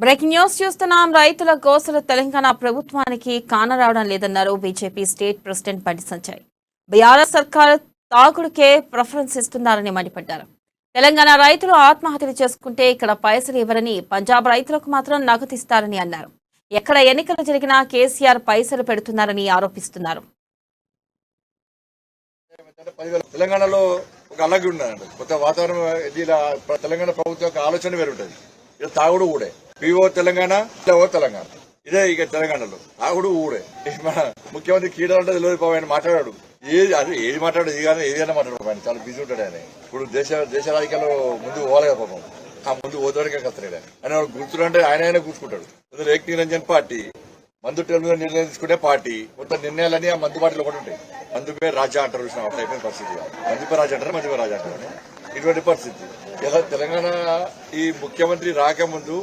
Breaking news చూస్తున్నాం. రైతుల గోసలు తెలంగాణ ప్రభుత్వానికి కానరావడం లేదన్నారు BJP state president Bandi Sanjay. BRS సర్కార్ తాగుడుకే ప్రిఫరెన్స్ ఇస్తున్నారని మండిపడ్డారు. తెలంగాణ రైతులు ఆత్మహత్యలు చేసుకుంటే ఇక్కడ పైసలు ఇవ్వరని, పంజాబ్ రైతులకు మాత్రం నగదిస్తారని అన్నారు. ఎక్కడ ఎన్నికలు జరిగినా కేసీఆర్ పైసలు పెడుతున్నారని ఆరోపిస్తున్నారు. తెలంగాణలో ఒక అలాగే ఉన్నదండి. కొత్త వాతావరణం తెలంగాణ ప్రభుత్వం యొక్క ఆలోచన వేరుంటది. ఇది తాగుడు ఊడే పిఓ తెలంగాణ తెలంగాణ ఇదే ఇక తెలంగాణలో తాగుడు ఊడే. మన ముఖ్యమంత్రి కీడాలంటే తెలియదు ఆయన మాట్లాడాడు. ఏది మాట్లాడు ఏదైనా మాట్లాడు. ఆయన చాలా బిజీ ఉంటాడు. ఆయన ఇప్పుడు దేశ రాజకీయాల్లో ముందు పోవాలి కదా పాపం. ఆ ముందు ఓదోడికే కస్తాడు ఆయన గుర్తుంటే ఆయన కూర్చుకుంటాడు. ఏక్ నిరంజన్ పార్టీ మందు టేబుల్ మీద నిర్ణయం తీసుకునే పార్టీ. మొత్తం నిర్ణయాలన్నీ ఆ మందు పార్టీలో కూడా ఉంటాయి. మందు పేరు రాజా అంటారు. అయిపోయిన పరిస్థితి. మందు పేరు రాజా అంటారు, మందు పేరు రాజా అంటారు. ఇటువంటి పరిస్థితి ఇలా తెలంగాణ ఈ ముఖ్యమంత్రి రాకముందు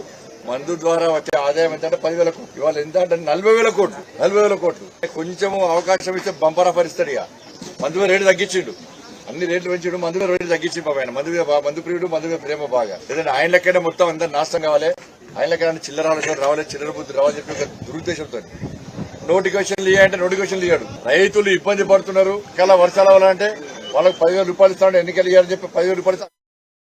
మందు ద్వారా వచ్చే ఆదాయం ఎంత అంటే 10,000 కోట్లు. ఇవాళ ఎంత అంటే 40,000 కోట్లు. 40,000 కోట్లు. కొంచెం అవకాశం ఇస్తే బంపరా పరిస్థితి. ఇక మందు రేటు తగ్గించిండు, అన్ని రేట్లు పెంచిండు, మందు రేటు తగ్గించిండు. ఆయన మందు ప్రియుడు, మందు మీద ప్రేమ బాగా. లేదంటే ఆయన లెక్కనే మొత్తం అందరు నాశనం కావాలి, ఆయన లెక్క చిల్లర ఆలోచన రావాలి, చిల్లర బుద్ధి రావాలని చెప్పి ఒక దురుద్దేశంతో నోటిఫికేషన్లు ఇవ్వంటే నోటిఫికేషన్లు ఇవ్వడు. రైతులు ఇబ్బంది పడుతున్నారు. ఇలా వర్షాలు అవ్వాలంటే వాళ్ళకి 10,000 రూపాయలు ఇస్తాడు. ఎన్నికలు ఇవ్వాలని చెప్పి 10,000 రూపాయలు